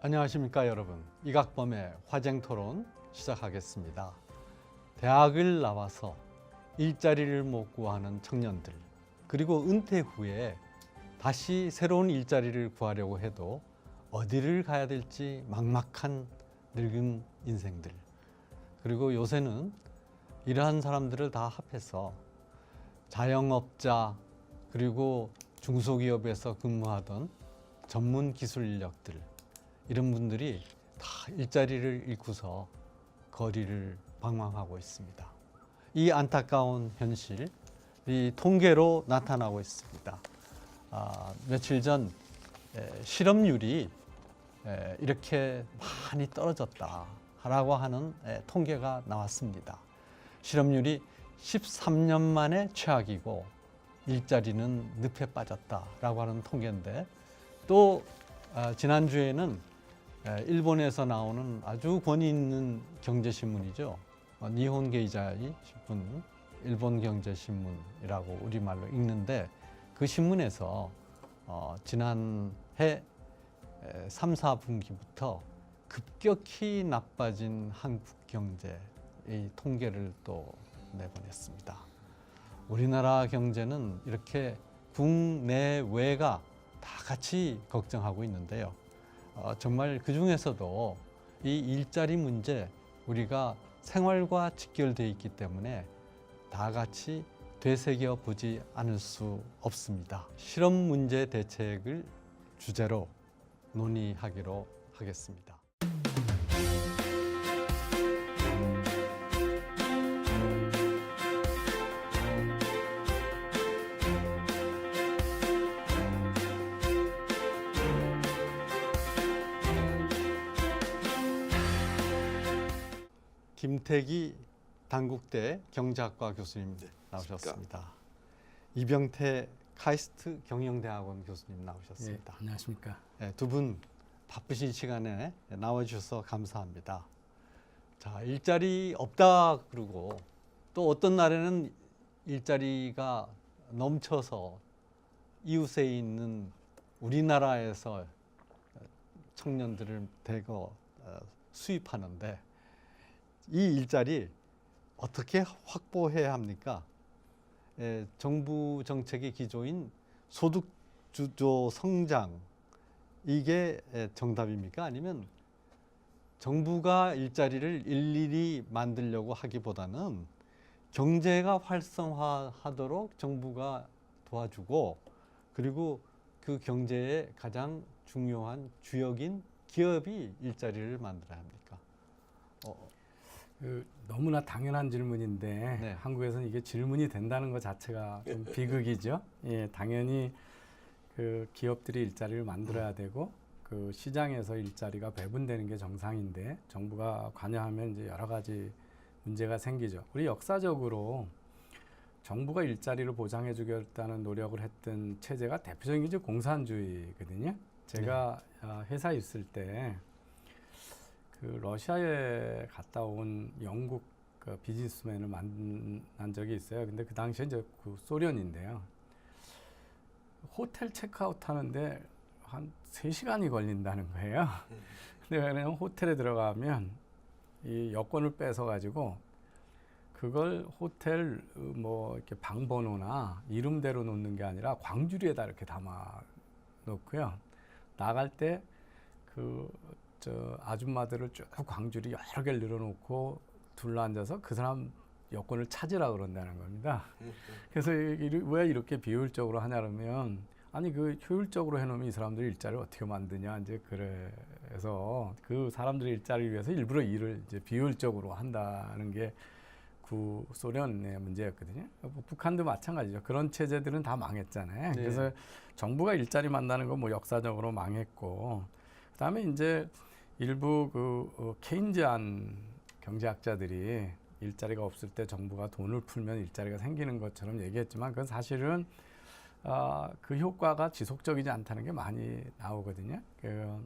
안녕하십니까 여러분. 이각범의 화쟁토론 시작하겠습니다. 대학을 나와서 일자리를 못 구하는 청년들, 그리고 은퇴 후에 다시 새로운 일자리를 구하려고 해도 어디를 가야 될지 막막한 늙은 인생들, 그리고 요새는 이러한 사람들을 다 합해서 자영업자, 그리고 중소기업에서 근무하던 전문 기술 인력들, 이런 분들이 다 일자리를 잃고서 거리를 방황하고 있습니다. 이 안타까운 현실이 통계로 나타나고 있습니다. 며칠 전 실업률이 이렇게 많이 떨어졌다라고 하는 통계가 나왔습니다. 실업률이 13년 만에 최악이고 일자리는 늪에 빠졌다라고 하는 통계인데, 또 지난주에는 일본에서 나오는 아주 권위 있는 경제신문이죠. 니혼게이자이 신문, 일본 경제신문이라고 우리말로 읽는데, 그 신문에서 지난해 3, 4분기부터 급격히 나빠진 한국 경제의 통계를 또 내보냈습니다. 우리나라 경제는 이렇게 국내외가 다 같이 걱정하고 있는데요. 정말 그 중에서도 이 일자리 문제, 우리가 생활과 직결되어 있기 때문에 다 같이 되새겨 보지 않을 수 없습니다. 실업 문제 대책을 주제로 논의하기로 하겠습니다. 김태기 단국대 경제학과 교수님 나오셨습니다. 이병태 카이스트 경영대학원 교수님 나오셨습니다. 네, 안녕하십니까. 두 분 바쁘신 시간에 나와주셔서 감사합니다. 자, 일자리 없다 그러고, 또 어떤 날에는 일자리가 넘쳐서 이웃에 있는 우리나라에서 청년들을 대거 수입하는데, 이 일자리 어떻게 확보해야 합니까? 정부 정책의 기조인 소득 주도 성장, 이게 정답입니까? 아니면 정부가 일자리를 일일이 만들려고 하기보다는 경제가 활성화하도록 정부가 도와주고, 그리고 그 경제의 가장 중요한 주역인 기업이 일자리를 만들어야 합니까? 너무나 당연한 질문인데, 네. 한국에서는 이게 질문이 된다는 것 자체가 좀 비극이죠. 예, 당연히 그 기업들이 일자리를 만들어야 되고, 그 시장에서 일자리가 배분되는 게 정상인데, 정부가 관여하면 이제 여러 가지 문제가 생기죠. 우리 역사적으로 정부가 일자리를 보장해 주겠다는 노력을 했던 체제가 대표적인 게 이제 공산주의거든요. 제가 회사에 있을 때 그 러시아에 갔다 온 영국 그 비즈니스맨을 만난 적이 있어요. 근데 그 당시에 이제 그 소련인데요. 호텔 체크아웃 하는데 한 3시간이 걸린다는 거예요. 근데 그냥 호텔에 들어가면 이 여권을 뺏어 가지고 그걸 호텔 뭐 이렇게 방 번호나 이름대로 놓는 게 아니라 광주리에다 이렇게 담아 놓고요. 나갈 때 아줌마들을 쭉 광주리 여러 개를 늘어놓고 둘러앉아서 그 사람 여권을 찾으라 그런다는 겁니다. 그래서 왜 이렇게 비효율적으로 하냐면, 아니 그 효율적으로 해놓으면 이 사람들이 일자리를 어떻게 만드냐, 이제 그래서 그 사람들의 일자리를 위해서 일부러 일을 이제 비효율적으로 한다는 게 구소련의 문제였거든요. 북한도 마찬가지죠. 그런 체제들은 다 망했잖아요. 네. 그래서 정부가 일자리 만드는 건 뭐 역사적으로 망했고, 그다음에 이제 일부 케인즈안 경제학자들이 일자리가 없을 때 정부가 돈을 풀면 일자리가 생기는 것처럼 얘기했지만, 그건 사실은 그 효과가 지속적이지 않다는 게 많이 나오거든요.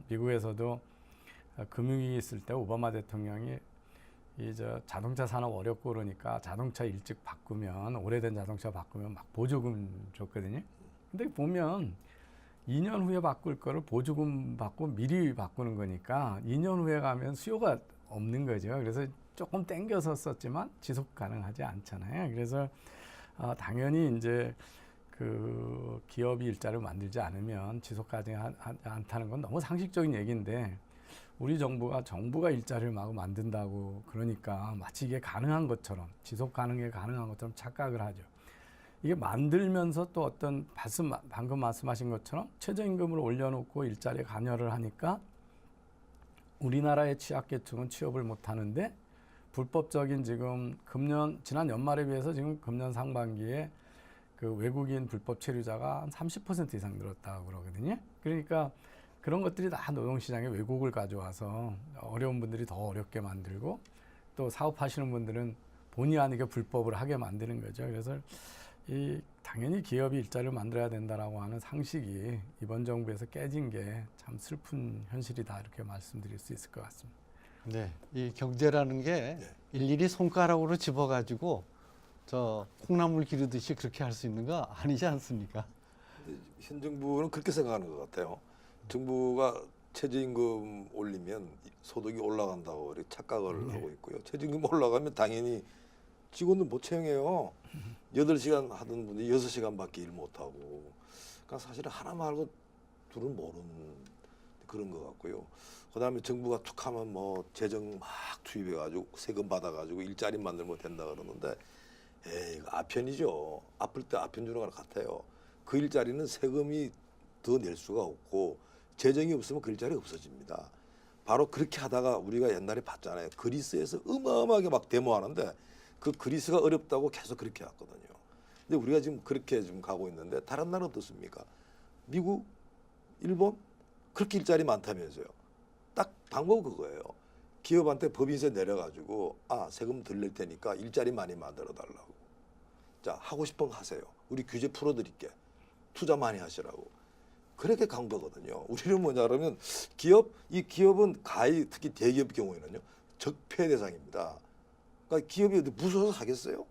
미국에서도 금융위기 있을 때 오바마 대통령이 자동차 산업 어렵고 그러니까 자동차 일찍 바꾸면, 오래된 자동차 바꾸면 막 보조금 줬거든요. 근데 보면 2년 후에 바꿀 거를 보조금 받고 미리 바꾸는 거니까 2년 후에 가면 수요가 없는 거죠. 그래서 조금 땡겨서 썼지만 지속 가능하지 않잖아요. 그래서 당연히 이제 그 기업이 일자리를 만들지 않으면 지속 가능하지 않다는 건 너무 상식적인 얘기인데 우리 정부가 일자리를 마구 만든다고 그러니까 마치 이게 가능한 것처럼 지속 가능에 가능한 것처럼 착각을 하죠. 이게 만들면서 또 어떤 방금 말씀하신 것처럼 최저임금을 올려놓고 일자리에 관여를 하니까 우리나라의 취약계층은 취업을 못 하는데 불법적인 지금 지난 연말에 비해서 지금 금년 상반기에 그 외국인 불법 체류자가 한 30% 이상 늘었다고 그러거든요. 그러니까 그런 것들이 다 노동시장에 왜곡을 가져와서 어려운 분들이 더 어렵게 만들고 또 사업하시는 분들은 본의 아니게 불법을 하게 만드는 거죠. 그래서 당연히 기업이 일자리를 만들어야 된다라고 하는 상식이 이번 정부에서 깨진 게 참 슬픈 현실이다 이렇게 말씀드릴 수 있을 것 같습니다. 네, 이 경제라는 게 일일이 손가락으로 집어가지고 저 콩나물 기르듯이 그렇게 할 수 있는 거 아니지 않습니까? 현 정부는 그렇게 생각하는 것 같아요. 정부가 최저임금 올리면 소득이 올라간다고 이렇게 착각을 하고 있고요. 최저임금 올라가면 당연히 직원들 못 채용해요. 8시간 하던 분이 6시간밖에 일 못하고. 그러니까 사실은 하나 말고 둘은 모르는 그런 것 같고요. 그다음에 정부가 툭하면 뭐 재정 막 투입해가지고 세금 받아가지고 일자리 만들면 된다 그러는데 이거 아편이죠. 아플 때 아편 주는 거랑 같아요. 그 일자리는 세금이 더 낼 수가 없고 재정이 없으면 그 일자리가 없어집니다. 바로 그렇게 하다가 우리가 옛날에 봤잖아요. 그리스에서 어마어마하게 막 데모하는데 그 그리스가 어렵다고 계속 그렇게 했거든요. 근데 우리가 지금 그렇게 지금 가고 있는데 다른 나라 어떻습니까? 미국, 일본 그렇게 일자리 많다면서요. 딱 방법은 그거예요. 기업한테 법인세 내려가지고 세금 덜 낼 테니까 일자리 많이 만들어 달라고. 자, 하고 싶은 거 하세요. 우리 규제 풀어드릴게. 투자 많이 하시라고. 그렇게 간 거거든요. 우리는 뭐냐 그러면 이 기업은 특히 대기업 경우에는요. 적폐 대상입니다. 그러니까 기업이 무서워서 하겠어요?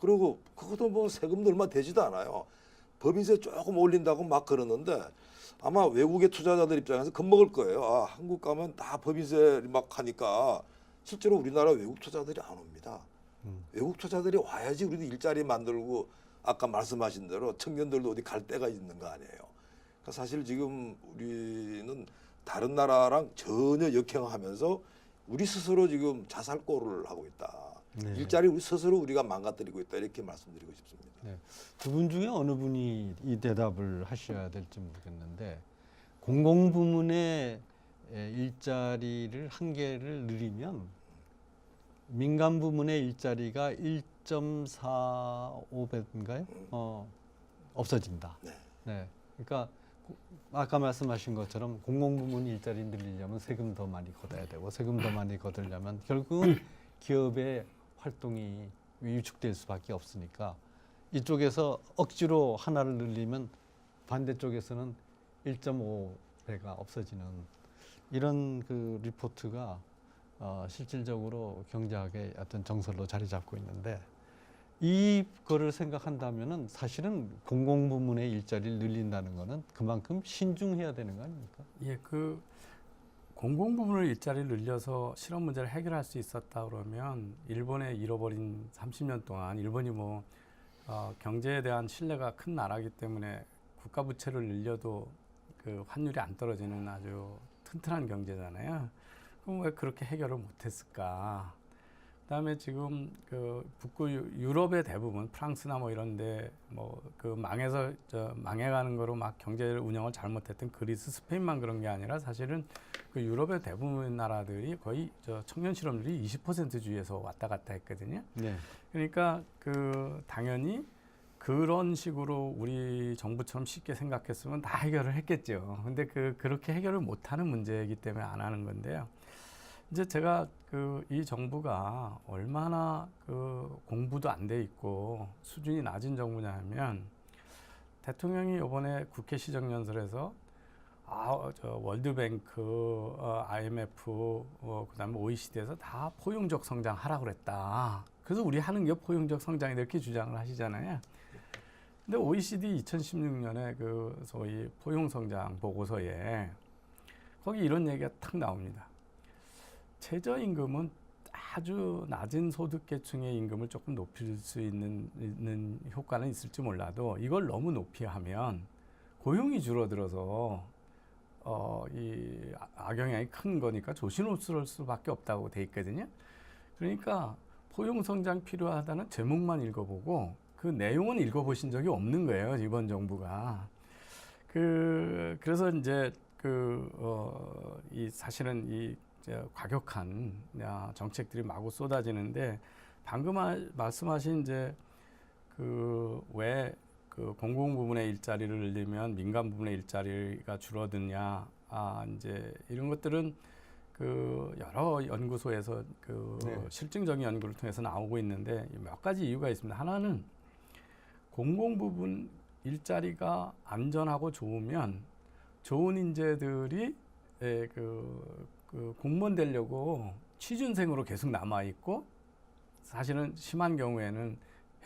그리고 그것도 뭐 세금도 얼마 되지도 않아요. 법인세 조금 올린다고 막 그러는데 아마 외국의 투자자들 입장에서 겁먹을 거예요. 한국 가면 다 법인세 막 하니까 실제로 우리나라 외국 투자들이 안 옵니다. 외국 투자들이 와야지 우리도 일자리 만들고 아까 말씀하신 대로 청년들도 어디 갈 데가 있는 거 아니에요. 그러니까 사실 지금 우리는 다른 나라랑 전혀 역행하면서 우리 스스로 지금 자살골을 하고 있다. 네. 일자리 우리 스스로 우리가 망가뜨리고 있다 이렇게 말씀드리고 싶습니다. 네. 두 분 중에 어느 분이 이 대답을 하셔야 될지 모르겠는데 공공부문의 일자리를 한계를 늘리면 민간 부문의 일자리가 1.45배인가요? 없어진다. 네. 네. 그러니까 아까 말씀하신 것처럼 공공부문 일자리 늘리려면 세금 더 많이 걷어야 되고 세금 더 많이 걷으려면 결국은 기업의 활동이 위축될 수밖에 없으니까 이쪽에서 억지로 하나를 늘리면 반대쪽에서는 1.5배가 없어지는 이런 그 리포트가 실질적으로 경제학의 어떤 정설로 자리 잡고 있는데 이거를 생각한다면은 사실은 공공부문의 일자리를 늘린다는 거는 그만큼 신중해야 되는 거 아닙니까? 예, 그 공공부문을 일자리를 늘려서 실업 문제를 해결할 수 있었다 그러면 일본의 잃어버린 30년 동안 일본이 경제에 대한 신뢰가 큰 나라이기 때문에 국가 부채를 늘려도 그 환율이 안 떨어지는 아주 튼튼한 경제잖아요. 그럼 왜 그렇게 해결을 못했을까? 그다음에 지금 그 북구 유럽의 대부분 프랑스나 뭐 이런데 그 망해가는 거로 막 경제 운영을 잘못했던 그리스, 스페인만 그런 게 아니라 사실은 그 유럽의 대부분 나라들이 거의 청년 실업률이 20% 주위에서 왔다 갔다 했거든요. 네. 그러니까 당연히 그런 식으로 우리 정부처럼 쉽게 생각했으면 다 해결을 했겠죠. 근데 그렇게 해결을 못하는 문제이기 때문에 안 하는 건데요. 이제 제가 이 정부가 얼마나 공부도 안 돼 있고 수준이 낮은 정부냐면 대통령이 이번에 국회 시정연설에서 월드뱅크, IMF, 그다음에 OECD에서 다 포용적 성장하라고 그랬다. 그래서 우리 하는 게 포용적 성장이다 이렇게 주장을 하시잖아요. 근데 OECD 2016년에 그 소위 포용성장 보고서에 거기 이런 얘기가 탁 나옵니다. 최저임금은 아주 낮은 소득계층의 임금을 조금 높일 수 있는 효과는 있을지 몰라도 이걸 너무 높이 하면 고용이 줄어들어서 이 악영향이 큰 거니까 조심스러울 수밖에 없다고 돼 있거든요. 그러니까 포용성장 필요하다는 제목만 읽어보고 그 내용은 읽어보신 적이 없는 거예요, 이번 정부가. 그래서 이제 이 사실은 이 과격한 정책들이 마구 쏟아지는데 방금 말씀하신 이제 왜 공공 부문의 일자리를 늘리면 민간 부문의 일자리가 줄어드냐, 이제 이런 것들은 여러 연구소에서 네. 실증적인 연구를 통해서 나오고 있는데 몇 가지 이유가 있습니다. 하나는 공공 부분 일자리가 안전하고 좋으면 좋은 인재들이 공무원 되려고 취준생으로 계속 남아 있고 사실은 심한 경우에는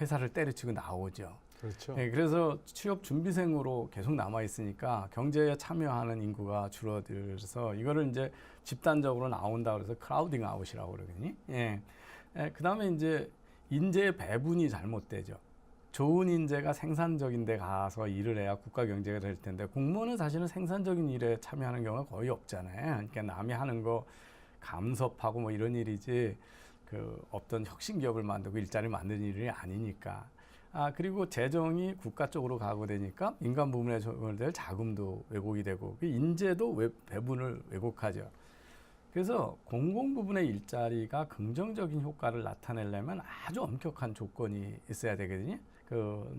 회사를 때려치고 나오죠. 그렇죠. 네, 그래서 취업 준비생으로 계속 남아 있으니까 경제에 참여하는 인구가 줄어들어서 이거를 이제 집단적으로 나온다 그래서 크라우딩 아웃이라고 그러거든요. 예. 그다음에 이제 인재의 배분이 잘못되죠. 좋은 인재가 생산적인 데 가서 일을 해야 국가 경제가 될 텐데 공무원은 사실은 생산적인 일에 참여하는 경우가 거의 없잖아요. 그러니까 남이 하는 거 감섭하고 뭐 이런 일이지 어떤 혁신 기업을 만들고 일자리를 만드는 일이 아니니까. 그리고 재정이 국가 쪽으로 가고 되니까 민간 부문에 될 자금도 왜곡이 되고 인재도 배분을 왜곡하죠. 그래서 공공 부분의 일자리가 긍정적인 효과를 나타내려면 아주 엄격한 조건이 있어야 되거든요.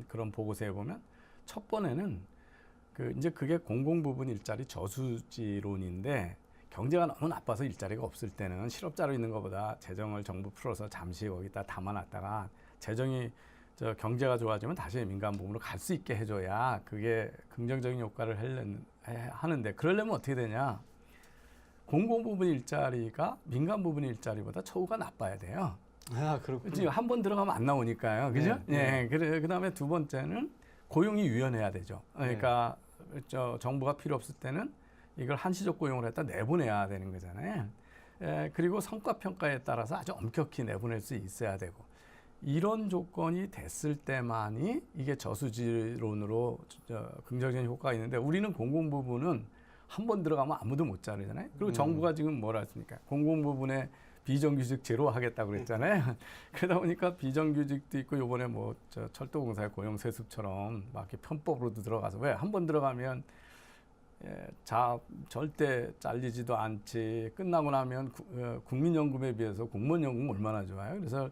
그런 보고서에 보면 첫 번에는 이제 그게 공공 부분 일자리 저수지론인데 경제가 너무 나빠서 일자리가 없을 때는 실업자로 있는 것보다 재정을 정부 풀어서 잠시 거기다 담아놨다가 재정이 경제가 좋아지면 다시 민간 부문으로 갈 수 있게 해줘야 그게 긍정적인 효과를 하는데 그러려면 어떻게 되냐? 공공 부분 일자리가 민간 부분 일자리보다 처우가 나빠야 돼요. 그렇군요. 지금 한 번 들어가면 안 나오니까요, 그죠? 네. 그 다음에 두 번째는 고용이 유연해야 되죠. 그러니까 정부가 필요 없을 때는 이걸 한시적 고용을 했다 내보내야 되는 거잖아요. 그리고 성과 평가에 따라서 아주 엄격히 내보낼 수 있어야 되고 이런 조건이 됐을 때만이 이게 저수지론으로 긍정적인 효과가 있는데 우리는 공공 부분은 한 번 들어가면 아무도 못 자르잖아요. 그리고 정부가 지금 뭐라 했습니까? 공공 부분에 비정규직 제로 하겠다고 그랬잖아요. 그러다 보니까 비정규직도 있고 요번에 철도공사의 고용세습처럼 막 이렇게 편법으로도 들어가서 왜 한 번 들어가면 절대 잘리지도 않지. 끝나고 나면 국민연금에 비해서 공무원연금 얼마나 좋아요. 그래서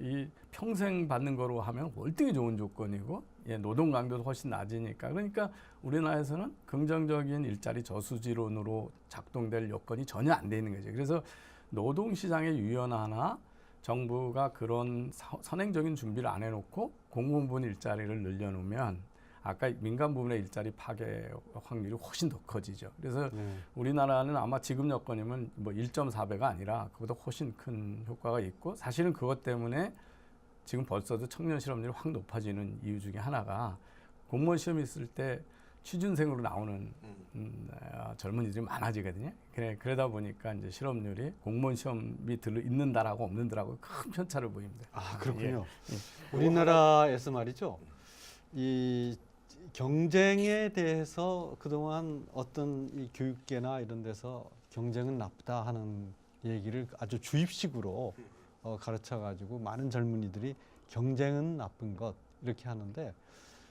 이 평생 받는 거로 하면 월등히 좋은 조건이고 노동 강도도 훨씬 낮으니까. 그러니까 우리나라에서는 긍정적인 일자리 저수지론으로 작동될 여건이 전혀 안 돼 있는 거죠. 그래서 노동시장의 유연화나 정부가 그런 선행적인 준비를 안 해놓고 공공부문 일자리를 늘려놓으면 아까 민간 부문의 일자리 파괴 확률이 훨씬 더 커지죠. 그래서 우리나라는 아마 지금 여건이면 1.4배가 아니라 그보다 훨씬 큰 효과가 있고 사실은 그것 때문에 지금 벌써도 청년 실업률이 확 높아지는 이유 중에 하나가 공무원 시험이 있을 때 취준생으로 나오는 젊은이들이 많아지거든요. 그러다 보니까 이제 실업률이 공무원 시험이 있는다라고 없는다라고 큰 편차를 보입니다. 그렇군요. 우리나라에서 말이죠. 이 경쟁에 대해서 그동안 어떤 이 교육계나 이런 데서 경쟁은 나쁘다 하는 얘기를 아주 주입식으로 가르쳐가지고 많은 젊은이들이 경쟁은 나쁜 것 이렇게 하는데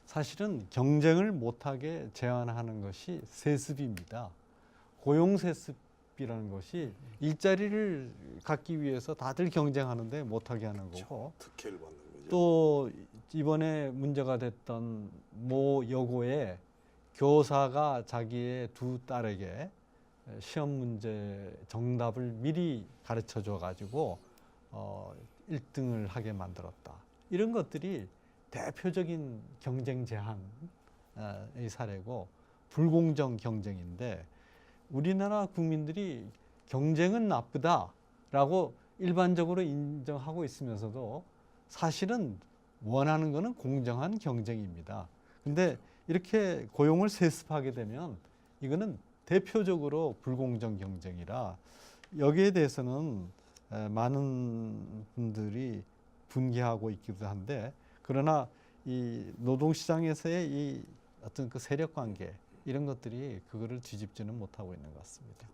사실은 경쟁을 못하게 제한하는 것이 세습입니다. 고용세습이라는 것이 일자리를 갖기 위해서 다들 경쟁하는데 못하게 하는 거고 특혜를 받는 거죠. 또 이번에 문제가 됐던 모 여고에 교사가 자기의 두 딸에게 시험 문제 정답을 미리 가르쳐 줘 가지고 1등을 하게 만들었다. 이런 것들이 대표적인 경쟁 제한의 사례고 불공정 경쟁인데 우리나라 국민들이 경쟁은 나쁘다라고 일반적으로 인정하고 있으면서도 사실은 원하는 거는 공정한 경쟁입니다. 근데 이렇게 고용을 세습하게 되면 이거는 대표적으로 불공정 경쟁이라 여기에 대해서는 많은 분들이 분개하고 있기도 한데, 그러나 이 노동시장에서의 이 어떤 그 세력 관계 이런 것들이 그거를 뒤집지는 못하고 있는 것 같습니다.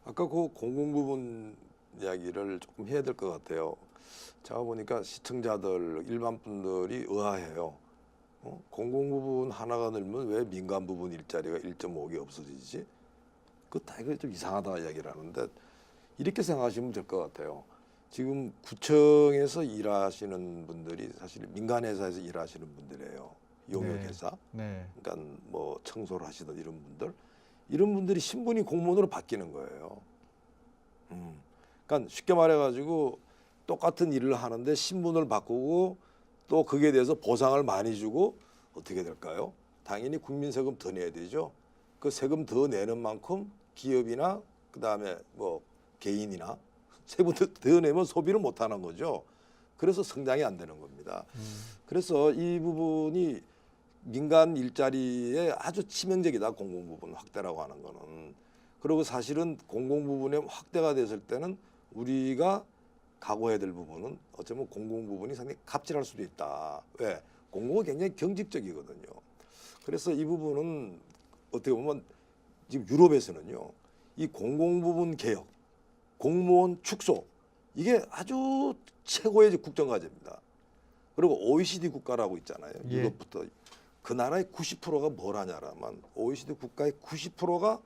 아까 그 공공 부분 이야기를 조금 해야 될 것 같아요. 제가 보니까 시청자들 일반 분들이 의아해요. 공공 부분 하나가 늘면 왜 민간 부분 일자리가 1.5개 없어지지? 그다 이거 좀 이상하다 이야기를 하는데, 이렇게 생각하시면 될 것 같아요. 지금 구청에서 일하시는 분들이 사실 민간 회사에서 일하시는 분들이에요. 용역회사. 네. 그러니까 뭐 청소를 하시던 이런 분들이 신분이 공무원으로 바뀌는 거예요. 그러니까 쉽게 말해가지고 똑같은 일을 하는데 신분을 바꾸고 또 거기에 대해서 보상을 많이 주고 어떻게 될까요? 당연히 국민 세금 더 내야 되죠. 그 세금 더 내는 만큼 기업이나 그다음에 뭐 개인이나 세금 더 내면 소비를 못 하는 거죠. 그래서 성장이 안 되는 겁니다. 그래서 이 부분이 민간 일자리에 아주 치명적이다. 공공 부분 확대라고 하는 거는. 그리고 사실은 공공 부분의 확대가 됐을 때는 우리가 각오해야 될 부분은 어쩌면 공공 부분이 상당히 갑질할 수도 있다. 왜? 공공은 굉장히 경직적이거든요. 그래서 이 부분은 어떻게 보면 지금 유럽에서는요, 이 공공 부분 개혁, 공무원 축소, 이게 아주 최고의 국정 과제입니다. 그리고 OECD 국가라고 있잖아요. 예. 유럽부터 그 나라의 90%가 뭘 하냐라면 OECD 국가의 90%가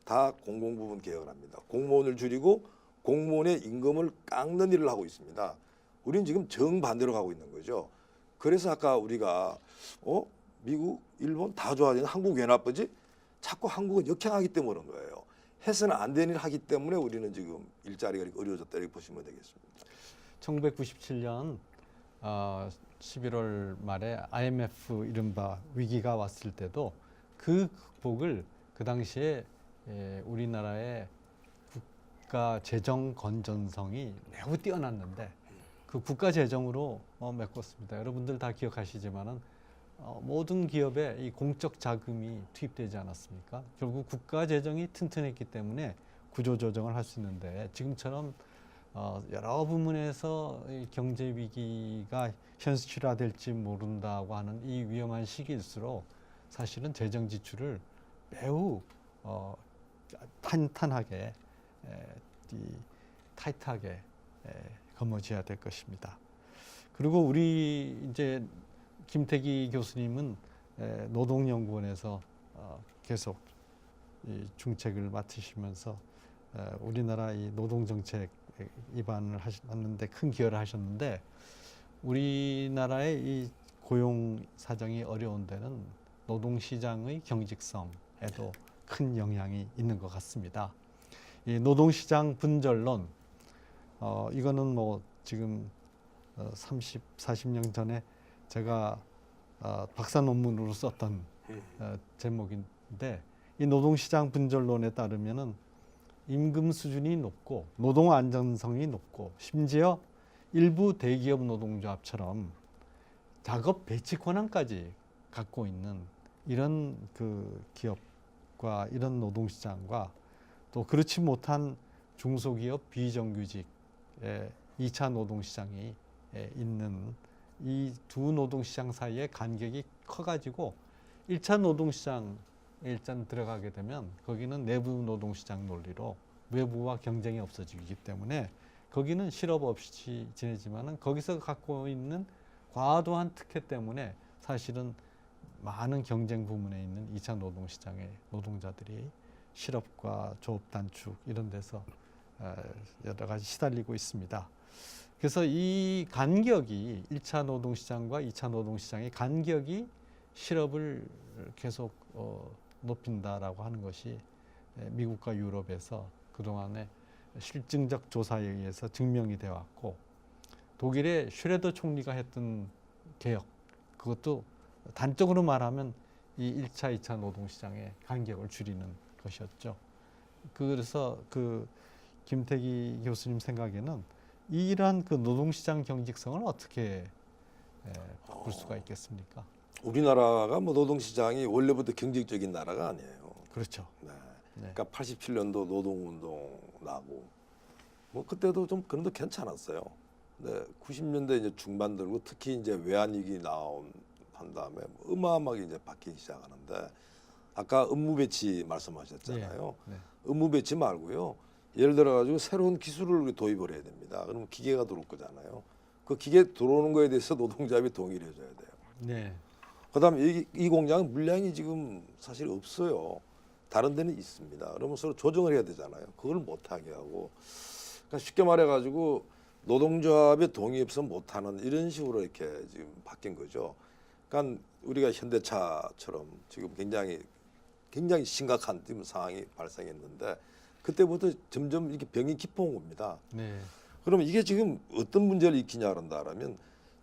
다 공공 부분 개혁을 합니다. 공무원을 줄이고 공무원의 임금을 깎는 일을 하고 있습니다. 우리는 지금 정반대로 가고 있는 거죠. 그래서 아까 우리가 미국, 일본 다 좋아지는 한국 왜 나쁘지? 자꾸 한국은 역행하기 때문에 그런 거예요. 해서는 안 되는 일 하기 때문에 우리는 지금 일자리가 이렇게 어려워졌다 이렇게 보시면 되겠습니다. 1997년 11월 말에 IMF 이른바 위기가 왔을 때도 그 극복을 그 당시에 우리나라의 국가 재정 건전성이 매우 뛰어났는데 그 국가 재정으로 메꿨습니다. 여러분들 다 기억하시지만은 모든 기업에 이 공적 자금이 투입되지 않았습니까? 결국 국가 재정이 튼튼했기 때문에 구조 조정을 할 수 있는데, 지금처럼 여러 부문에서 이 경제 위기가 현실화될지 모른다고 하는 이 위험한 시기일수록 사실은 재정 지출을 매우 탄탄하게 타이트하게 거머쥐어야 될 것입니다. 그리고 우리 이제 김태기 교수님은 노동연구원에서 계속 이 중책을 맡으시면서 우리나라 이 노동정책 입안을 하셨는데 큰 기여를 하셨는데, 우리나라의 이 고용 사정이 어려운 데는 노동시장의 경직성에도 큰 영향이 있는 것 같습니다. 이 노동시장 분절론, 이거는 뭐 지금 40년 전에 제가 박사 논문으로 썼던 제목인데, 이 노동시장 분절론에 따르면은 임금 수준이 높고 노동 안전성이 높고 심지어 일부 대기업 노동조합처럼 작업 배치 권한까지 갖고 있는 이런 그 기업과 이런 노동시장과 또 그렇지 못한 중소기업 비정규직의 2차 노동시장이 있는 이 두 노동시장 사이의 간격이 커가지고 1차 노동시장에 일단 들어가게 되면 거기는 내부 노동시장 논리로 외부와 경쟁이 없어지기 때문에 거기는 실업 없이 지내지만은 거기서 갖고 있는 과도한 특혜 때문에 사실은 많은 경쟁 부문에 있는 2차 노동시장의 노동자들이 실업과 조업 단축 이런 데서 여러 가지 시달리고 있습니다. 그래서 이 간격이 1차 노동시장과 2차 노동시장의 간격이 실업을 계속 높인다라고 하는 것이 미국과 유럽에서 그동안의 실증적 조사에 의해서 증명이 되어 왔고, 독일의 슈레더 총리가 했던 개혁, 그것도 단적으로 말하면 이 1차, 2차 노동시장의 간격을 줄이는 것이었죠. 그래서 그 김태기 교수님 생각에는 이러한 그 노동시장 경직성을 어떻게 바꿀 수가 있겠습니까? 우리나라가 뭐 노동시장이 원래부터 경쟁적인 나라가 아니에요. 그렇죠. 네. 네. 그러니까 87년도 노동운동 나고 뭐 그때도 좀 그런데 괜찮았어요. 근데 90년대 이제 중반 들고 특히 이제 외환위기 한 다음에 뭐 어마어마하게 이제 바뀌기 시작하는데 아까 업무 배치 말씀하셨잖아요. 네. 업무 배치 말고요. 예를 들어 가지고 새로운 기술을 도입을 해야 됩니다. 그러면 기계가 들어올 거잖아요. 그 기계 들어오는 거에 대해서 노동자협이 동의를 해줘야 돼요. 네. 그다음에 이 공장은 물량이 지금 사실 없어요. 다른 데는 있습니다. 그러면 서로 조정을 해야 되잖아요. 그걸 못하게 하고, 그러니까 쉽게 말해가지고 노동조합의 동의 없어 못하는 이런 식으로 이렇게 지금 바뀐 거죠. 그러니까 우리가 현대차처럼 지금 굉장히 심각한 지금 상황이 발생했는데 그때부터 점점 이렇게 병이 깊어온 겁니다. 네. 그러면 이게 지금 어떤 문제를 일으키냐 그런다면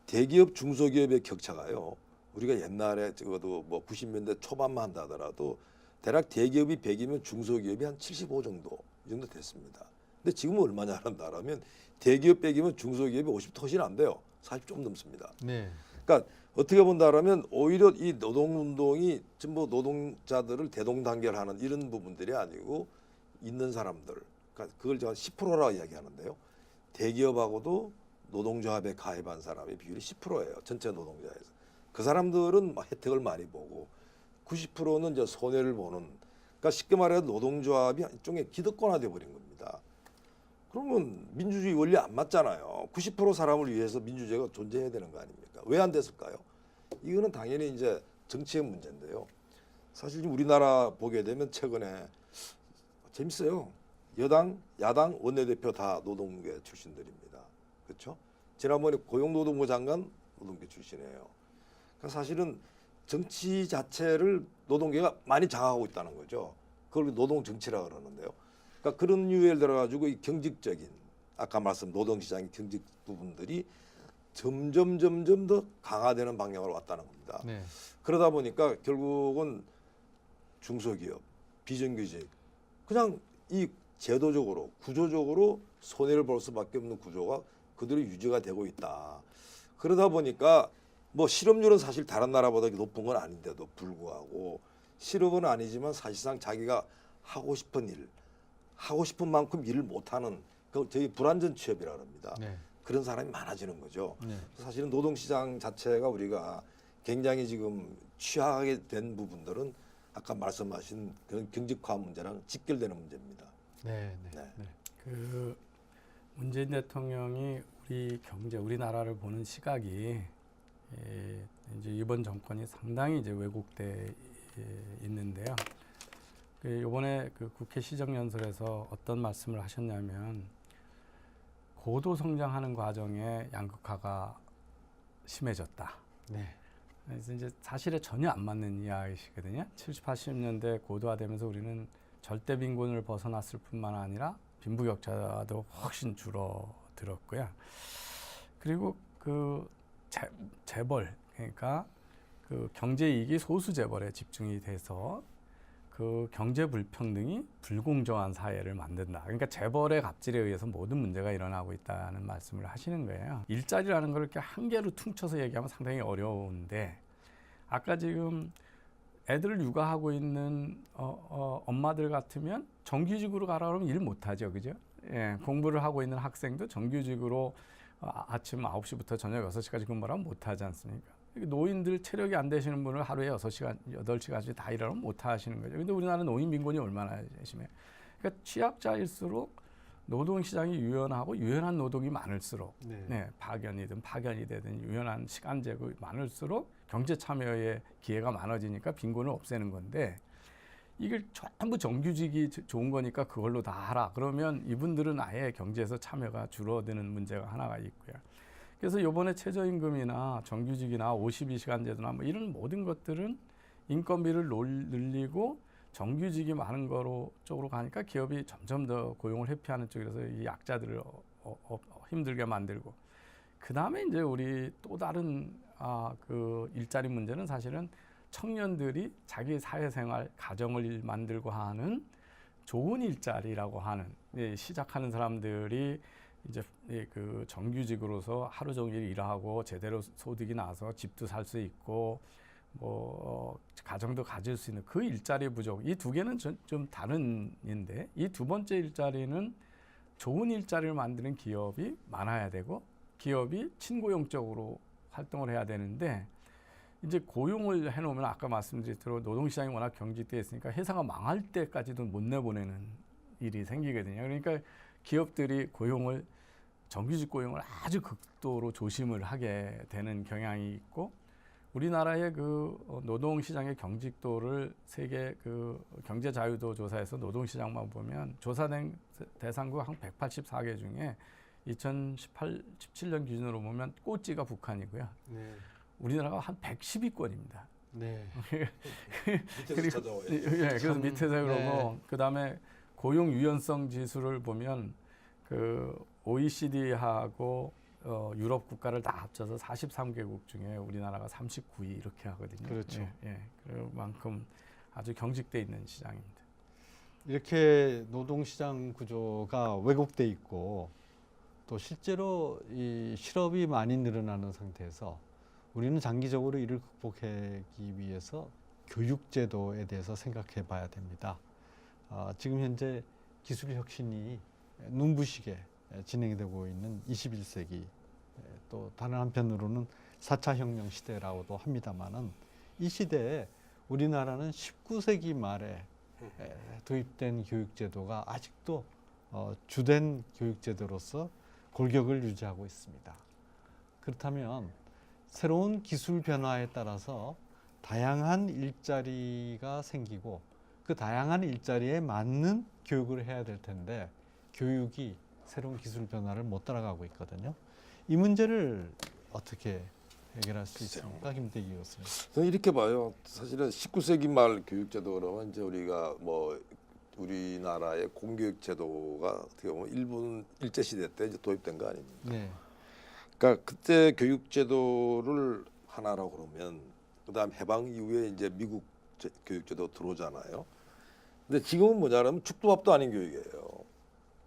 대기업 중소기업의 격차가요. 우리가 옛날에 적어도 뭐 90년대 초반만 한다 하더라도 대략 대기업이 100이면 중소기업이 한 75 정도 이 정도 됐습니다. 근데 지금은 얼마냐 한다면 대기업 100이면 중소기업이 50 훨씬 안 돼요. 40 좀 넘습니다. 네. 그러니까 어떻게 본다라면 오히려 이 노동운동이 전부 노동자들을 대동단결하는 이런 부분들이 아니고 있는 사람들, 그러니까 그걸 제가 10%라고 이야기하는데요. 대기업하고도 노동조합에 가입한 사람의 비율이 10%예요. 전체 노동자에서. 그 사람들은 혜택을 많이 보고 90%는 이제 손해를 보는. 그러니까 쉽게 말해서 노동조합이 일종의 기득권화돼 버린 겁니다. 그러면 민주주의 원리 안 맞잖아요. 90% 사람을 위해서 민주주의가 존재해야 되는 거 아닙니까? 왜 안 됐을까요? 이거는 당연히 이제 정치의 문제인데요. 사실 우리나라 보게 되면 최근에 재밌어요. 여당, 야당 원내대표 다 노동계 출신들입니다. 그렇죠? 지난번에 고용노동부 장관 노동계 출신이에요. 그러니까 사실은 정치 자체를 노동계가 많이 장악하고 있다는 거죠. 그걸 노동 정치라 그러는데요. 그러니까 그런 이유에 들어 가지고 이 경직적인 아까 말씀 노동시장의 경직 부분들이 점점 더 강화되는 방향으로 왔다는 겁니다. 네. 그러다 보니까 결국은 중소기업, 비정규직 그냥 이 제도적으로 구조적으로 손해를 볼 수밖에 없는 구조가 그대로 유지가 되고 있다. 그러다 보니까 뭐 실업률은 사실 다른 나라보다 높은 건 아닌데도 불구하고 실업은 아니지만 사실상 자기가 하고 싶은 일, 하고 싶은 만큼 일을 못하는 그 저희 불안전 취업이라 합니다. 네. 그런 사람이 많아지는 거죠. 네. 사실은 노동시장 자체가 우리가 굉장히 지금 취약하게 된 부분들은 아까 말씀하신 그런 경직화 문제랑 직결되는 문제입니다. 네. 네. 네. 네. 그 문재인 대통령이 우리 경제, 우리나라를 보는 시각이 이제 이번 정권이 상당히 이제 왜곡돼 있는데요. 이번에 그 국회 시정연설에서 어떤 말씀을 하셨냐면 고도 성장하는 과정에 양극화가 심해졌다. 네. 그래서 이제 사실에 전혀 안 맞는 이야기시거든요. 70, 80년대 고도화되면서 우리는 절대 빈곤을 벗어났을 뿐만 아니라 빈부격차도 훨씬 줄어들었고요. 그리고 그 재벌, 그러니까 그 경제 이익이 소수 재벌에 집중이 돼서 그 경제 불평등이 불공정한 사회를 만든다. 그러니까 재벌의 갑질에 의해서 모든 문제가 일어나고 있다는 말씀을 하시는 거예요. 일자리라는 걸 이렇게 한 개로 퉁쳐서 얘기하면 상당히 어려운데 아까 지금 애들을 육아하고 있는 엄마들 같으면 정규직으로 가라 그러면 일 못하죠, 그죠? 예, 공부를 하고 있는 학생도 정규직으로 아침 9시부터 저녁 6시까지 근무하면 못하지 않습니까? 노인들 체력이 안 되시는 분을 하루에 6시간, 8시간씩 다 일하면 못 하시는 거죠. 근데 우리나라는 노인 빈곤이 얼마나 심해요. 그러니까 취약자일수록 노동시장이 유연하고 유연한 노동이 많을수록 파견이든 파견이 되든 유연한 시간제가 많을수록 경제 참여의 기회가 많아지니까 빈곤을 없애는 건데 이걸 전부 정규직이 좋은 거니까 그걸로 다 하라. 그러면 이분들은 아예 경제에서 참여가 줄어드는 문제가 하나가 있고요. 그래서 이번에 최저임금이나 정규직이나 52시간 제도나 뭐 이런 모든 것들은 인건비를 늘리고 정규직이 많은 거로 쪽으로 가니까 기업이 점점 더 고용을 회피하는 쪽이라서 이 약자들을 힘들게 만들고 그 다음에 이제 우리 또 다른 그 일자리 문제는 사실은 청년들이 자기 사회생활 가정을 만들고 하는 좋은 일자리라고 하는 시작하는 사람들이 이제 그 정규직으로서 하루 종일 일하고 제대로 소득이 나서 집도 살 수 있고 뭐 가정도 가질 수 있는 그 일자리 부족, 이 두 개는 좀 다른 인데, 이 두 번째 일자리는 좋은 일자리를 만드는 기업이 많아야 되고 기업이 친고용적으로 활동을 해야 되는데, 이제 고용을 해놓으면 아까 말씀드렸대로 노동시장이 워낙 경직돼 있으니까 회사가 망할 때까지도 못 내보내는 일이 생기거든요. 그러니까 기업들이 고용을, 정규직 고용을 아주 극도로 조심을 하게 되는 경향이 있고, 우리나라의 그 노동시장의 경직도를 세계 그 경제자유도 조사에서 노동시장만 보면 조사된 대상국 한 184개 중에 2017년 기준으로 보면 꼴찌가 북한이고요. 네. 우리나라가 한 110위권입니다. 네. 밑에서 찾아와요. 예, 그래서 참, 밑에서 그러고 네. 그다음에 고용 유연성 지수를 보면 그 OECD하고 유럽 국가를 다 합쳐서 43개국 중에 우리나라가 39위 이렇게 하거든요. 그렇죠. 예, 그만큼 아주 경직돼 있는 시장입니다. 이렇게 노동시장 구조가 왜곡돼 있고 또 실제로 이 실업이 많이 늘어나는 상태에서 우리는 장기적으로 이를 극복하기 위해서 교육제도에 대해서 생각해 봐야 됩니다. 지금 현재 기술 혁신이 눈부시게 진행되고 있는 21세기, 또 다른 한편으로는 4차 혁명 시대라고도 합니다만은, 이 시대에 우리나라는 19세기 말에 도입된 교육제도가 아직도 주된 교육제도로서 골격을 유지하고 있습니다. 그렇다면 새로운 기술 변화에 따라서 다양한 일자리가 생기고 그 다양한 일자리에 맞는 교육을 해야 될 텐데 교육이 새로운 기술 변화를 못 따라가고 있거든요. 이 문제를 어떻게 해결할 수 있습니까, 김대기 교수님? 저는 이렇게 봐요. 사실은 19세기 말 교육제도 그러면 이제 우리가 뭐 우리나라의 공교육 제도가 어떻게 보면 일본 일제 시대 때 이제 도입된 거 아닙니까? 네. 그러니까 그때 교육 제도를 하나라고 그러면 그다음 해방 이후에 이제 미국 교육 제도 들어오잖아요. 근데 지금은 뭐냐면 죽도 밥도 아닌 교육이에요.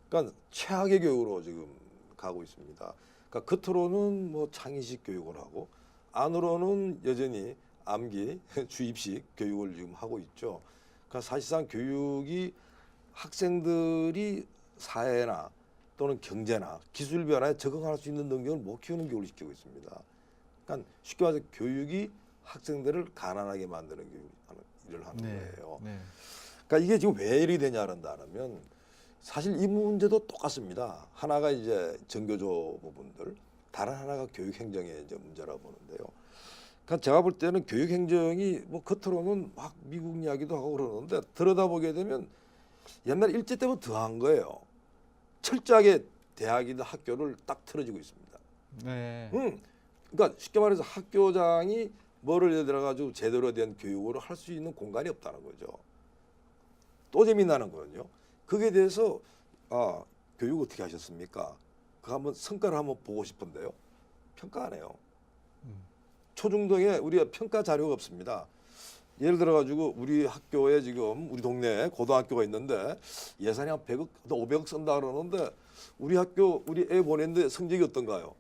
그러니까 최악의 교육으로 지금 가고 있습니다. 그러니까 겉으로는 뭐 창의식 교육을 하고 안으로는 여전히 암기, 주입식 교육을 지금 하고 있죠. 그러니까 사실상 교육이 학생들이 사회나 또는 경제나 기술 변화에 적응할 수 있는 능력을 못 키우는 교육을 시키고 있습니다. 그러니까 쉽게 말해서 교육이 학생들을 가난하게 만드는 일을 하는 거예요. 네. 그러니까 이게 지금 왜 이리 되냐 한다면 사실 이 문제도 똑같습니다. 하나가 이제 정교조 부분들, 다른 하나가 교육 행정의 이제 문제라고 보는데요. 그러니까 제가 볼 때는 교육 행정이 뭐 겉으로는 막 미국 이야기도 하고 그러는데 들여다보게 되면 옛날 일제 때부터 더한 거예요. 철저하게 대학이나 학교를 딱 틀어지고 있습니다. 네. 그러니까 쉽게 말해서 학교장이 뭐를 예를 들어 가지고 제대로 된 교육을 할 수 있는 공간이 없다는 거죠. 또 재미나는 거는요. 거기에 대해서 교육 어떻게 하셨습니까? 그 한번 성과를 한번 보고 싶은데요. 평가 안 해요. 초중등에 우리가 평가 자료가 없습니다. 예를 들어 가지고 우리 학교에 지금 우리 동네에 고등학교가 있는데 예산이 한 100억, 500억 쓴다 그러는데 우리 학교 우리 애 보냈는데 성적이 어떤가요?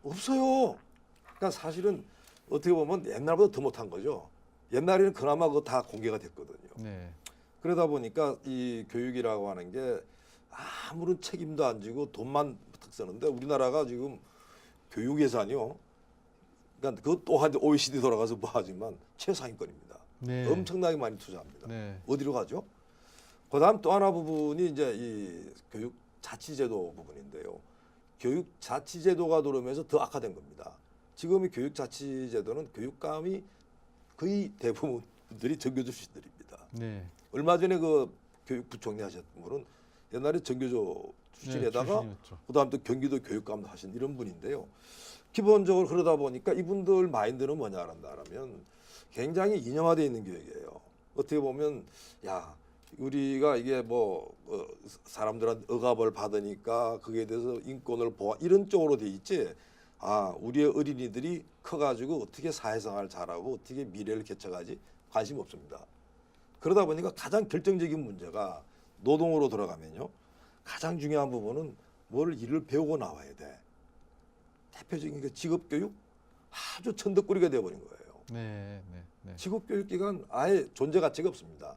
없어요. 그러니까 사실은 어떻게 보면 옛날보다 더 못한 거죠. 옛날에는 그나마 그거 다 공개가 됐거든요. 네. 그러다 보니까 이 교육이라고 하는 게 아무런 책임도 안 지고 돈만 탁 쓰는데 우리나라가 지금 교육 예산이요. 그러니까 그것 또한 OECD 돌아가서 뭐 하지만 최상위권입니다. 네. 엄청나게 많이 투자합니다. 네. 어디로 가죠? 그다음 또 하나 부분이 이제 이 교육 자치제도 부분인데요. 교육 자치제도가 들어오면서 더 악화된 겁니다. 지금의 교육 자치제도는 교육감이 거의 대부분들이 정교조 출신들입니다. 네. 얼마 전에 그 교육부총리 하셨던 분은 옛날에 정교조 출신에다가 출신이었죠. 그다음 또 경기도 교육감도 하신 이런 분인데요. 기본적으로 그러다 보니까 이분들 마인드는 뭐냐라면 굉장히 이념화되어 있는 교육이에요. 어떻게 보면 야 우리가 이게 뭐 사람들한테 억압을 받으니까 거기에 대해서 인권을 보호 이런 쪽으로 돼 있지. 우리의 어린이들이 커가지고 어떻게 사회생활 잘하고 어떻게 미래를 개척하지 관심 없습니다. 그러다 보니까 가장 결정적인 문제가 노동으로 들어가면요. 가장 중요한 부분은 뭘 일을 배우고 나와야 돼. 대표적인 게 직업교육 아주 천덕꾸리가 되어버린 거예요. 네, 네, 네. 직업교육기관 아예 존재 가치가 없습니다.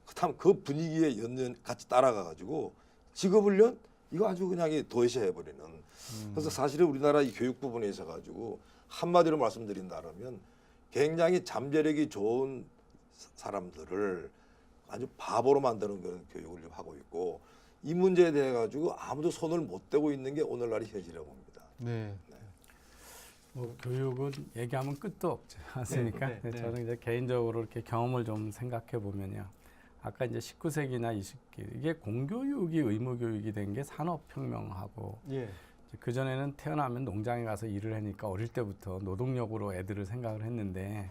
그다음 그 분위기에 같이 따라가가지고 직업훈련 이거 아주 그냥 도외시해버리는. 그래서 사실은 우리나라 이 교육 부분에 있어가지고 한마디로 말씀드린다면 굉장히 잠재력이 좋은 사람들을 아주 바보로 만드는 그런 교육을 하고 있고 이 문제에 대해 가지고 아무도 손을 못 대고 있는 게 오늘날의 현실이라고 봅니다. 네. 뭐 교육은 얘기하면 끝도 없지 않습니까? 네, 네, 네. 저는 이제 개인적으로 이렇게 경험을 좀 생각해 보면요. 아까 이제 19세기나 20세기 이게 공교육이 의무교육이 된 게 산업혁명하고 예. 그 전에는 태어나면 농장에 가서 일을 하니까 어릴 때부터 노동력으로 애들을 생각을 했는데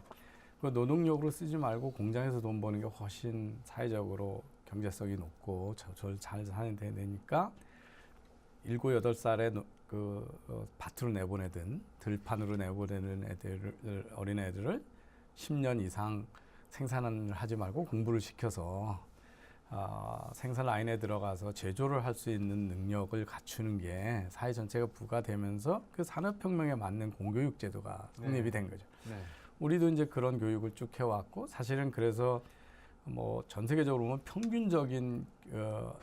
그 노동력으로 쓰지 말고 공장에서 돈 버는 게 훨씬 사회적으로 경제성이 높고 잘 사는 데 되니까 7, 8살에 밭으로 내보내든 들판으로 내보내는 어린 애들을 10년 이상 생산을 하지 말고 공부를 시켜서 생산 라인에 들어가서 제조를 할 수 있는 능력을 갖추는 게 사회 전체가 부과되면서 그 산업혁명에 맞는 공교육 제도가 성립이 된 거죠. 네. 우리도 이제 그런 교육을 쭉 해왔고 사실은 그래서 뭐 전 세계적으로 보면 평균적인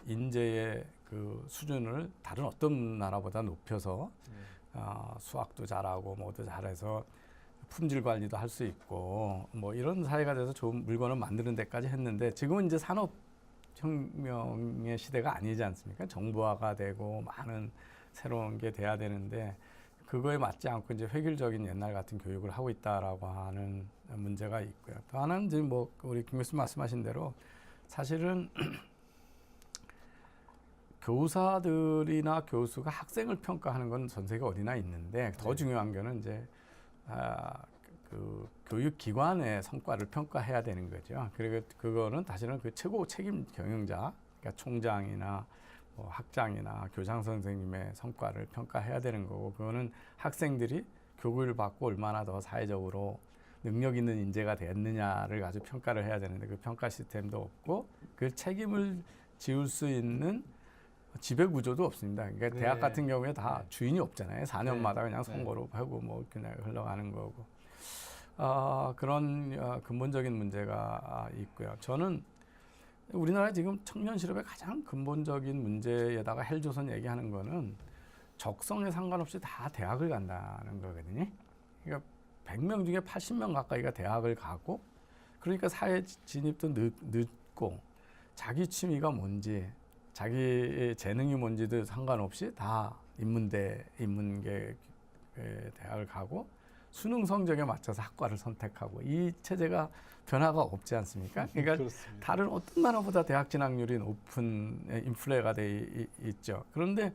인재의 그 수준을 다른 어떤 나라보다 높여서 수학도 잘하고 뭐도 잘해서 품질 관리도 할 수 있고 뭐 이런 사회가 돼서 좋은 물건을 만드는 데까지 했는데 지금은 이제 산업혁명의 시대가 아니지 않습니까? 정보화가 되고 많은 새로운 게 돼야 되는데 그거에 맞지 않고 이제 획일적인 옛날 같은 교육을 하고 있다라고 하는 문제가 있고요. 또 하나는 이제 뭐 우리 김 교수님 말씀하신 대로 사실은 교사들이나 교수가 학생을 평가하는 건 전 세계 어디나 있는데 더 중요한 거는 이제 그 교육기관의 성과를 평가해야 되는 거죠. 그리고 그거는 사실은 그 최고 책임 경영자, 그러니까 총장이나 뭐 학장이나 교장 선생님의 성과를 평가해야 되는 거고 그거는 학생들이 교육을 받고 얼마나 더 사회적으로 능력 있는 인재가 됐느냐를 가지고 평가를 해야 되는데 그 평가 시스템도 없고 그 책임을 지울 수 있는 지배 구조도 없습니다. 그러니까 네. 대학 같은 경우에 다 주인이 없잖아요. 4년마다 네. 그냥 선거로 하고 뭐 그냥 흘러가는 거고 그런 근본적인 문제가 있고요. 저는 우리나라 지금 청년 실업의 가장 근본적인 문제에다가 헬조선 얘기하는 거는 적성에 상관없이 다 대학을 간다는 거거든요. 그러니까 100명 중에 80명 가까이가 대학을 가고 그러니까 사회 진입도 늦고 자기 취미가 뭔지 자기 재능이 뭔지도 상관없이 다 인문계 대학을 가고 수능 성적에 맞춰서 학과를 선택하고 이 체제가 변화가 없지 않습니까? 그러니까 그렇습니다. 다른 어떤 나라보다 대학 진학률이 높은 인플레가 돼 있죠. 그런데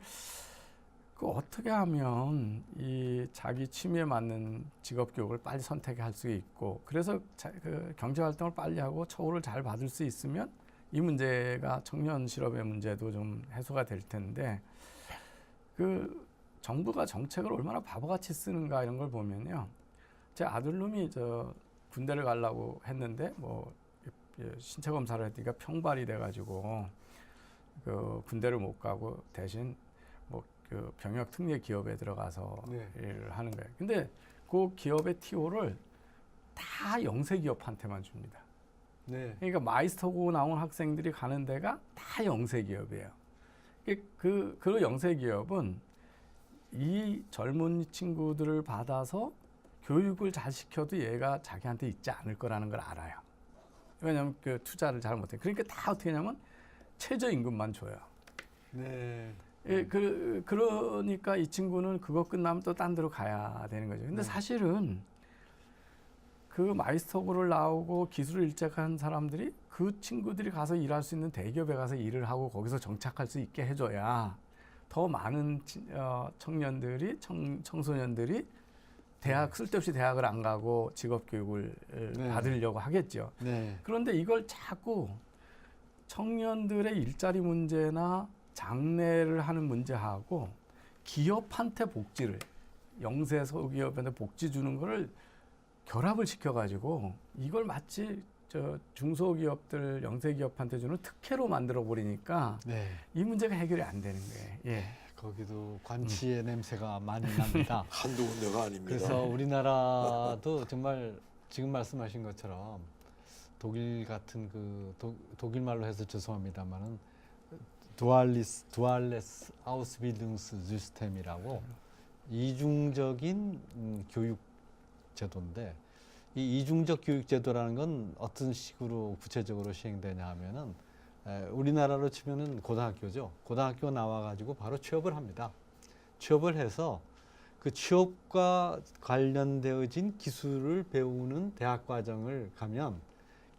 그 어떻게 하면 이 자기 취미에 맞는 직업 교육을 빨리 선택할 수 있고 그래서 그 경제 활동을 빨리 하고 처우를 잘 받을 수 있으면 이 문제가 청년 실업의 문제도 좀 해소가 될 텐데 그 정부가 정책을 얼마나 바보같이 쓰는가 이런 걸 보면요. 제 아들놈이 군대를 가려고 했는데 뭐 신체 검사를 했으니까 평발이 돼가지고 그 군대를 못 가고 대신 뭐 그 병역 특례 기업에 들어가서 네. 일을 하는 거예요. 근데 그 기업의 TO를 다 영세 기업한테만 줍니다. 네. 그러니까 마이스터고 나온 학생들이 가는 데가 다 영세 기업이에요. 그 영세 기업은 이 젊은 친구들을 받아서 교육을 잘 시켜도 얘가 자기한테 있지 않을 거라는 걸 알아요. 왜냐하면 그 투자를 잘 못해. 그러니까 다 어떻게 하냐면 최저임금만 줘요. 네. 그러니까 이 친구는 그거 끝나면 또 딴 데로 가야 되는 거죠. 근데 사실은 그 마이스터고를 나오고 기술을 일찍한 사람들이 그 친구들이 가서 일할 수 있는 대기업에 가서 일을 하고 거기서 정착할 수 있게 해줘야 더 많은 청년들이 청소년들이 쓸데없이 대학을 안 가고 직업 교육을 네. 받으려고 하겠죠. 네. 그런데 이걸 자꾸 청년들의 일자리 문제나 장래를 하는 문제하고 기업한테 복지를 영세 소기업한테 복지 주는 거를 결합을 시켜가지고 이걸 마치 중소기업들 영세기업한테 주는 특혜로 만들어 버리니까 네. 이 문제가 해결이 안 되는 거예요. 예. 거기도 관치의 냄새가 많이 납니다. 한두 군데가 아닙니다. 그래서 우리나라도 정말 지금 말씀하신 것처럼 독일 같은 그 독일 말로 해서 죄송합니다만은 두알레스 아우스빌딩스 시스템이라고 이중적인 교육 제도인데 이 이중적 교육 제도라는 건 어떤 식으로 구체적으로 시행되냐 하면은 우리나라로 치면은 고등학교죠. 고등학교 나와 가지고 바로 취업을 합니다. 취업을 해서 그 취업과 관련되어진 기술을 배우는 대학 과정을 가면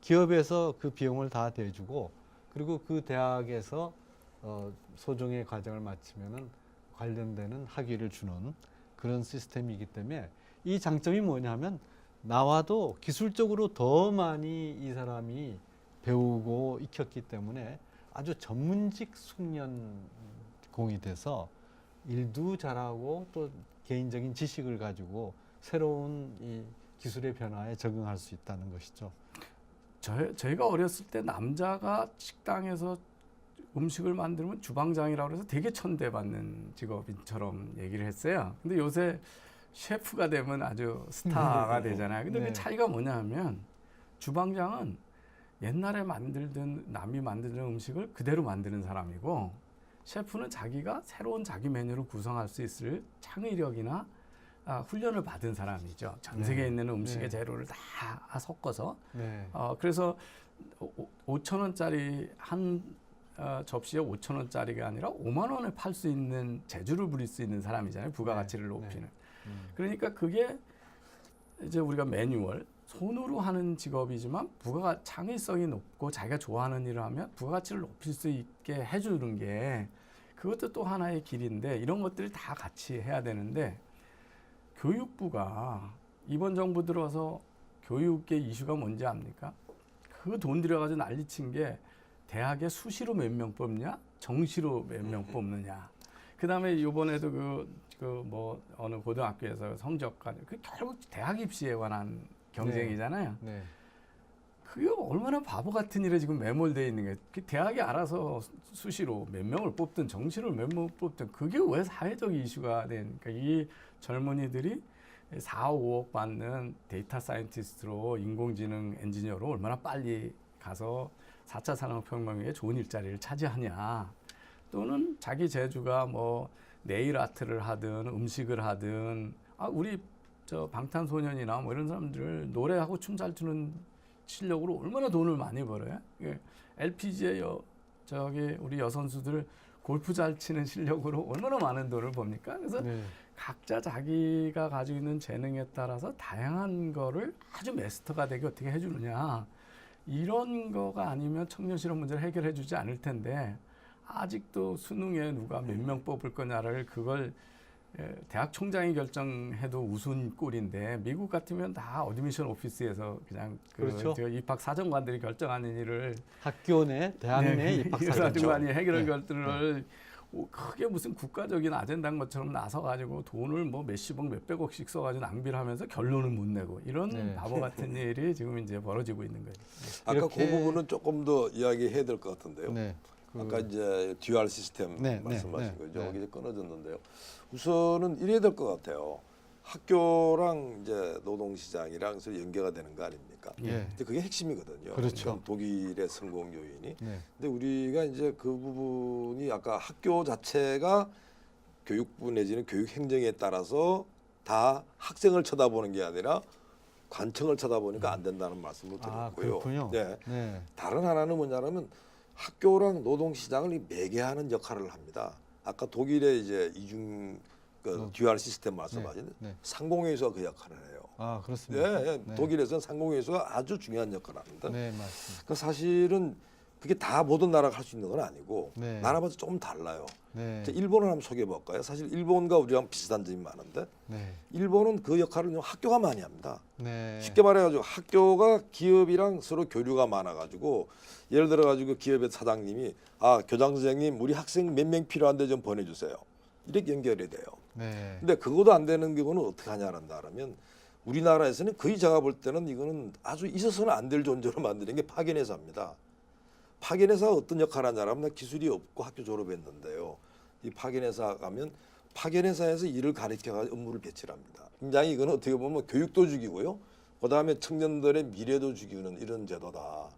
기업에서 그 비용을 다 대주고 그리고 그 대학에서 소정의 과정을 마치면은 관련되는 학위를 주는 그런 시스템이기 때문에 이 장점이 뭐냐면 나와도 기술적으로 더 많이 이 사람이 배우고 익혔기 때문에 아주 전문직 숙련공이 돼서 일도 잘하고 또 개인적인 지식을 가지고 새로운 이 기술의 변화에 적응할 수 있다는 것이죠. 저희가 어렸을 때 남자가 식당에서 음식을 만들면 주방장이라고 해서 되게 천대받는 직업인처럼 얘기를 했어요. 근데 요새 셰프가 되면 아주 스타가 되잖아요. 근데 네. 그 차이가 뭐냐 하면 주방장은 옛날에 남이 만들던 음식을 그대로 만드는 사람이고 셰프는 자기가 새로운 자기 메뉴를 구성할 수 있을 창의력이나 훈련을 받은 사람이죠. 전 세계에 네. 있는 음식의 네. 재료를 다 섞어서. 네. 그래서 5,000원짜리 한 접시에 5,000원짜리가 아니라 5만 원에 팔 수 있는 재주를 부릴 수 있는 사람이잖아요. 부가가치를 네. 높이는. 네. 그러니까 그게 이제 우리가 매뉴얼 손으로 하는 직업이지만 창의성이 높고 자기가 좋아하는 일을 하면 부가가치를 높일 수 있게 해주는 게 그것도 또 하나의 길인데 이런 것들을 다 같이 해야 되는데 교육부가 이번 정부 들어서 교육계 이슈가 뭔지 압니까? 그 돈 들여가지고 난리친 게 대학에 수시로 몇 명 뽑냐, 정시로 몇 명 뽑느냐. 그다음에 이번에도 뭐 어느 고등학교에서 성적과 결국 대학 입시에 관한 경쟁이잖아요. 네. 그게 얼마나 바보 같은 일에 지금 매몰되어 있는 게 대학이 알아서 수시로 몇 명을 뽑든 정시로 몇 명을 뽑든 그게 왜 사회적 이슈가 되니까 이 젊은이들이 4, 5억 받는 데이터 사이언티스트로 인공지능 엔지니어로 얼마나 빨리 가서 4차 산업혁명 후에 좋은 일자리를 차지하냐 또는 자기 재주가 뭐 네일 아트를 하든 음식을 하든 우리 저 방탄소년이나 뭐 이런 사람들 노래하고 춤 잘 추는 실력으로 얼마나 돈을 많이 벌어요. LPGA 우리 여선수들 골프 잘 치는 실력으로 얼마나 많은 돈을 법니까? 그래서 네. 각자 자기가 가지고 있는 재능에 따라서 다양한 거를 아주 마스터가 되게 어떻게 해주느냐. 이런 거가 아니면 청년 실업 문제를 해결해 주지 않을 텐데 아직도 수능에 누가 몇 명 뽑을 거냐를 그걸 대학 총장이 결정해도 우스운 꼴인데 미국 같으면 다 어드미션 오피스에서 그냥 그렇죠. 입학 사정관들이 결정하는 일을 학교 내 대학 내 입학 사정관이 해결 네. 결정을 크게 무슨 국가적인 아젠다인 것처럼 나서가지고 돈을 뭐 몇십억 몇백억씩 써가지고 낭비를 하면서 결론을 못 내고 이런 네. 바보 같은 일이 지금 이제 벌어지고 있는 거예요. 아까 이렇게- 그 부분은 조금 더 이야기해야 될 것 같은데요. 네. 아까 이제 듀얼 시스템 네, 말씀하신 네, 거죠. 네. 여기 끊어졌는데요. 우선은 이래야 될 것 같아요. 학교랑 이제 노동시장이랑 서로 연계가 되는 거 아닙니까? 예. 근데 그게 핵심이거든요. 그렇죠. 그러니까 독일의 성공 요인이. 네. 근데 우리가 이제 그 부분이 아까 학교 자체가 교육부 내지는 교육 행정에 따라서 다 학생을 쳐다보는 게 아니라 관청을 쳐다보니까 안 된다는 말씀을 드렸고요. 그렇군요. 네. 네. 다른 하나는 뭐냐면 학교랑 노동시장을 매개하는 역할을 합니다. 아까 독일의 이제 듀얼 시스템 말씀하신 네. 상공회의소가 그 역할을 해요. 아, 그렇습니다. 예, 예. 독일에서는 상공회의소가 아주 중요한 역할을 합니다. 네, 맞습니다. 그 사실은 그게 다 모든 나라가 할 수 있는 건 아니고 네. 나라마다 조금 달라요. 네. 자, 일본을 한번 소개해 볼까요? 사실 일본과 우리랑 비슷한 점이 많은데 네. 일본은 그 역할을 학교가 많이 합니다. 네. 쉽게 말해가지고 학교가 기업이랑 서로 교류가 많아가지고 예를 들어가지고 기업의 사장님이 교장 선생님 우리 학생 몇 명 필요한데 좀 보내주세요. 이렇게 연결이 돼요. 네. 근데 그것도 안 되는 경우는 어떻게 하냐라면 우리나라에서는 거의 제가 볼 때는 이거는 아주 있어서는 안 될 존재로 만드는 게 파견회사입니다. 파견회사가 어떤 역할을 하냐면 기술이 없고 학교 졸업했는데요. 이 파견회사 가면 파견회사에서 일을 가르쳐가 업무를 배치를 합니다. 굉장히 이건 어떻게 보면 교육도 죽이고요. 그다음에 청년들의 미래도 죽이는 이런 제도다.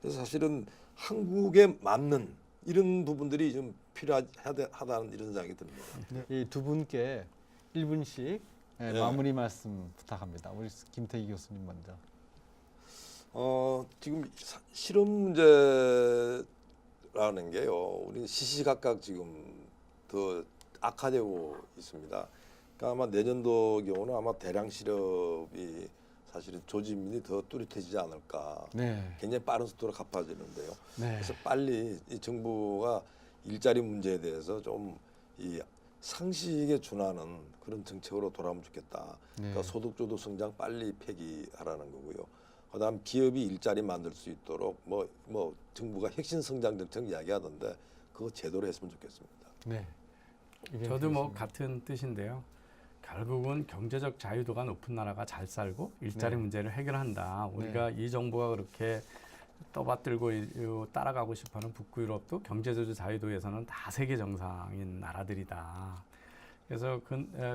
그래서 사실은 한국에 맞는 이런 부분들이 좀 필요하다는 이런 생각이 듭니다. 이 두 분께 1분씩 네. 마무리 말씀 부탁합니다. 우리 김태희 교수님 먼저. 지금 실험 문제라는 게요. 우리 시시각각 지금 더 악화되고 있습니다. 그러니까 아마 내년도 경우는 아마 대량 실업이 사실은 조짐이 더 뚜렷해지지 않을까. 네. 굉장히 빠른 속도로 갚아지는데요. 네. 그래서 빨리 이 정부가 일자리 문제에 대해서 좀 이 상식에 준하는 그런 정책으로 돌아오면 좋겠다. 네. 그러니까 소득주도 성장 빨리 폐기하라는 거고요. 그다음 기업이 일자리 만들 수 있도록 뭐 정부가 혁신 성장 정책 이야기하던데 그거 제대로 했으면 좋겠습니다. 네. 저도 뭐 같은 뜻인데요. 결국은 경제적 자유도가 높은 나라가 잘 살고 일자리 네. 문제를 해결한다. 우리가 이 정부가 그렇게 떠받들고 따라가고 싶어하는 북유럽도 경제적 자유도에서는 다 세계 정상인 나라들이다. 그래서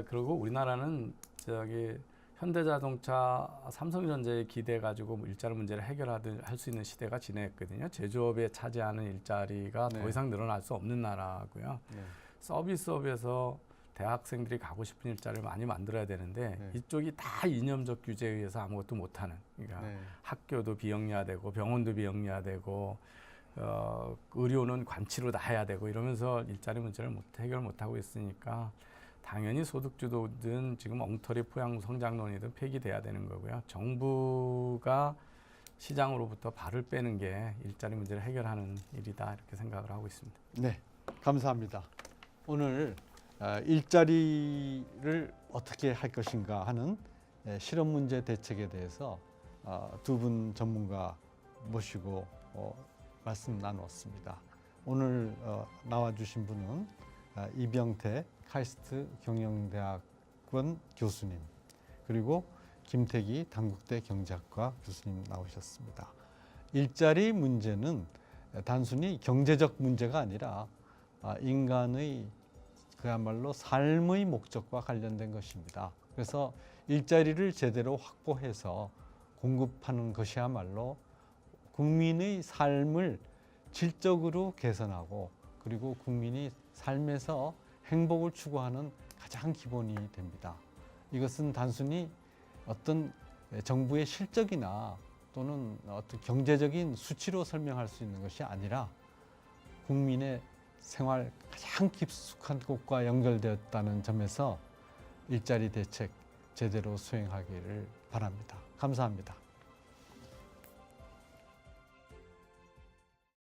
그리고 우리나라는 저기 현대자동차, 삼성전자에 기대 가지고 일자리 문제를 할 수 있는 시대가 지났거든요. 제조업에 차지하는 일자리가 네. 더 이상 늘어날 수 없는 나라고요. 네. 서비스업에서 대학생들이 가고 싶은 일자리를 많이 만들어야 되는데 네. 이쪽이 다 이념적 규제에 의해서 아무것도 못하는. 그러니까 네. 학교도 비영리화되고 병원도 비영리화되고 의료는 관치로 다 해야 되고 이러면서 일자리 문제를 해결 못하고 있으니까 당연히 소득주도든 지금 엉터리 포양 성장론이든 폐기돼야 되는 거고요. 정부가 시장으로부터 발을 빼는 게 일자리 문제를 해결하는 일이다 이렇게 생각을 하고 있습니다. 네. 감사합니다. 오늘 일자리를 어떻게 할 것인가 하는 실험 문제 대책에 대해서 두 분 전문가 모시고 말씀 나누었습니다. 오늘 나와주신 분은 이병태 카이스트 경영대학원 교수님 그리고 김태기 단국대 경제학과 교수님 나오셨습니다. 일자리 문제는 단순히 경제적 문제가 아니라 인간의 그야말로 삶의 목적과 관련된 것입니다. 그래서 일자리를 제대로 확보해서 공급하는 것이야말로 국민의 삶을 질적으로 개선하고 그리고 국민이 삶에서 행복을 추구하는 가장 기본이 됩니다. 이것은 단순히 어떤 정부의 실적이나 또는 어떤 경제적인 수치로 설명할 수 있는 것이 아니라 국민의 생활 가장 깊숙한 곳과 연결되었다는 점에서 일자리 대책 제대로 수행하기를 바랍니다. 감사합니다.